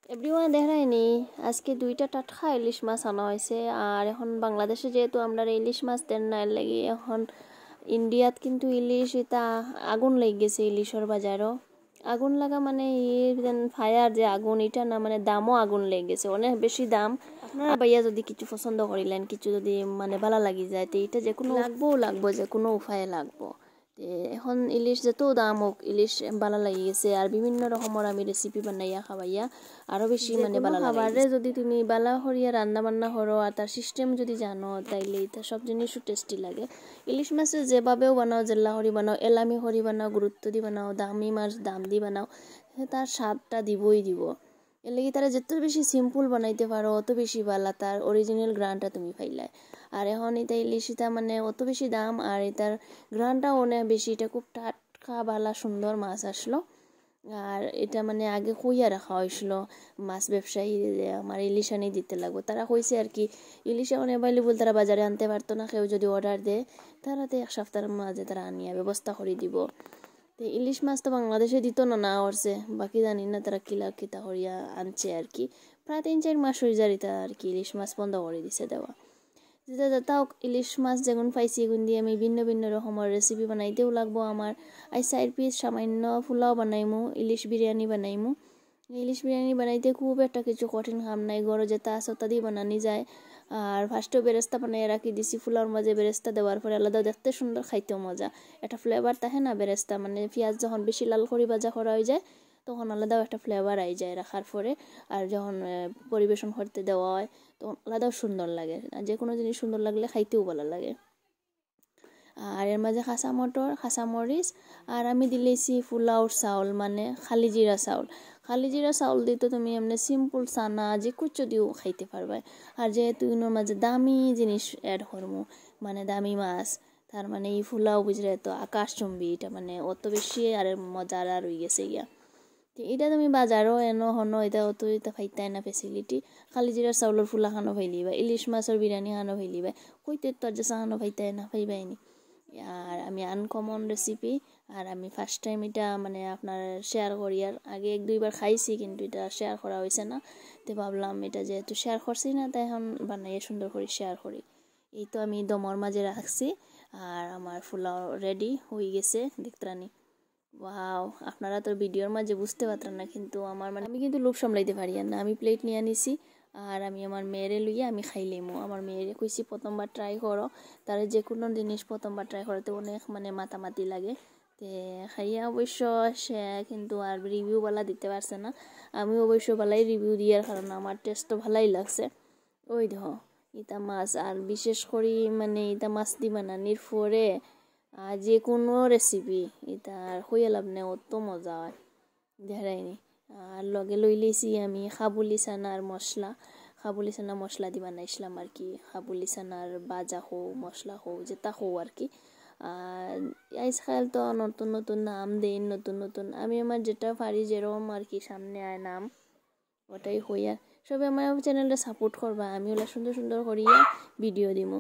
Everyone দেখায়নি আজকে দুইটা টাটকা ইলিশ মাছ আনা হয়েছে। আর এখন বাংলাদেশে যেহেতু আমরা ইলিশ মাছ দেন না, এর লাগি এখন ইন্ডিয়াত কিন্তু ইলিশ এটা আগুন লেগে গেছে। ইলিশের বাজারও আগুন লাগা মানে ফায়ার যে আগুন, এটা না মানে দামও আগুন লেগে গেছে, অনেক বেশি দাম। আপনারা ভাইয়া যদি কিছু পছন্দ করিলেন, কিছু যদি মানে ভালো লাগি যায়, তো এটা যে কোনো লাগবো যে কোনো উপায়ে লাগবো। এখন ইলিশ যত দাম হোক, ইলিশ ভালো লাগি গেছে। আর বিভিন্ন রকমের আমি রেসিপি বানাইয়া খাওয়াইয়া আরো বেশি মানে ভালো লাগে। যদি তুমি বালা করিয়া রান্না বান্না করো আর তার সিস্টেম যদি জানো, তাইলে এটা সব জিনিসও টেস্টি লাগে। ইলিশ মাছের যেভাবেও বানাও, জেল্লা করি বানাও, এলামি করি বানাও, গুরুত্ব দি বানাও, দামি মাছ দাম দি বানাও, তার স্বাদটা দিবই দিব। এর লাগি তারা যত বেশি সিম্পল বানাইতে পারো অত বেশি ভালো, তার অরিজিনাল গ্রানটা তুমি পাইলাই। আর এখন এটা ইলিশ এটা মানে অত বেশি দাম, আর এটার গ্রানটাও অনেক বেশি। এটা খুব টাটকা ভালো সুন্দর মাছ আসলো। আর এটা মানে আগে কইয়া রাখা হয়েছিল মাছ ব্যবসায়ী, আমার ইলিশ আনি দিতে লাগবো। তারা কইছে আর কি ইলিশ এখন অ্যাভেলেবল, তারা বাজারে আনতে পারতো না। কেউ যদি অর্ডার দেয় তারাতে এক সপ্তাহের মাঝে তারা আনিয়া ব্যবস্থা করে দিব। তো ইলিশ মাছ তো বাংলাদেশে দিত না করছে, বাকি জানি না তারা কিতা করিয়া আনছে আর কি। প্রায় 3-4 মাস হয়ে যায় এটা আর কি ইলিশ মাছ বন্ধ করে দিছে দেওয়া। যেটা তাও ইলিশ মাছ যেগুন পাইছি এগুন দিয়ে আমি ভিন্ন ভিন্ন রকমের রেসিপি বানাইতেও লাগবো। আমার 4 পিস সামান্য পোলাও বানাইমু, ইলিশ বিরিয়ানি বানাইমু। ইলিশ বিরিয়ানি বানাইতে খুব একটা কিছু কঠিন কাম নাই, গড় যেটা আছে তা দিয়ে বানানি যায়। আর ফার্স্টেও বেরেস্তা বানাইয়া রাখি দিছি, ফুলার মাঝে বেরেস্তা দেওয়ার পরে আলাদা দেখতে সুন্দর, খাইতেও মজা। একটা ফ্লেভার থাকে না বেরেস্তা, মানে পেঁয়াজ যখন বেশি লাল করে ভাজা করা হয়ে যায় তখন আলাদাও একটা ফ্লেভার আই যায় রাখার পরে। আর যখন পরিবেশন করতে দেওয়া হয় তখন আলাদাও সুন্দর লাগে। আর যে কোনো জিনিস সুন্দর লাগলে খাইতেও ভালো লাগে। আর এর মাঝে কাঁচা মটর, কাঁচা মরিচ, আর আমি দিলেছি ফুলাওর চাউল, মানে খালি জিরা চাউল। খালি জিরা চাউল দিয়ে তো তুমি এমনি সিম্পল চানা যে কুচো দিও খাইতে পারবে। আর যেহেতু এর মাঝে দামি জিনিস অ্যাড করবো, মানে দামি মাছ, তার মানে এই ফুলাও বুঝলে তো আকাশচুম্বী, এটা মানে অত বেশি আর মজার আর হয়ে গেছে গিয়া। এটা তুমি বাজারও এনো হনো এটা অত এটা ফাইতাই না ফেসিলিটি। খালি জিরার চাউলের ফুলা খানো ফাইলিবা, ইলিশ মাছের বিরিয়ানি খানো ফাইলিবা, কইতে তো যে খানো ফাইতাই না ফাইবাইনি। আর আমি আনকমন রেসিপি, আর আমি ফার্স্ট টাইম এটা মানে আপনার শেয়ার করি। আর আগে 1-2 বার খাইছি কিন্তু এটা শেয়ার করা হয়েছে না, তো ভাবলাম এটা যেহেতু শেয়ার করছি না, তাই এখন বানাইয়ে সুন্দর করে শেয়ার করি। এই তো আমি দমর মাঝে রাখছি, আর আমার ফুলাও রেডি হয়ে গেছে দেখতে। ওয়াও, আপনারা তো ভিডিওর মাঝে বুঝতে পারতেন না, কিন্তু আমার মানে আমি কিন্তু লোক সামলাইতে পারি না। আমি প্লেট নিয়ে নিছি, আর আমি আমার মেয়েরে লইয়া আমি খাইলেমো। আমার মেয়েরে কইছি প্রথমবার ট্রাই করো, তার যে কোনো জিনিস প্রথমবার ট্রাই করতে অনেক মানে মাতামাতি লাগে। তে খাইয়া অবশ্য সে কিন্তু আর রিভিউ বলা দিতে পারছে না। আমি অবশ্য ভালাই রিভিউ দিয়ার কারণ আমার টেস্টও ভালাই লাগছে। ওই দেখো ইতা মাছ, আর বিশেষ করে মানে ইতা মাছ দি বানানির পরে যে কোনো রেসিপি এটা আর হইয়া লাভ নেই, অত মজা হয় দেখাইনি। আর লগে লই লইছি আমি কাবুলি চানার মশলা, কাবুলি চানা মশলা দি বানাইছিলাম আর কি। কাবুলি চানার বাজা হো মশলা হো যেটা হো আর কি। আর আজকাল তো নতুন নতুন নাম দেন, নতুন নতুন আমি আমার যেটা পারি যেরকম আর কি সামনে আয় নাম ওটাই হইয়া। সবে আমার চ্যানেলটা সাপোর্ট করবা, আমি ওলা সুন্দর সুন্দর করিয়া ভিডিও দিমু।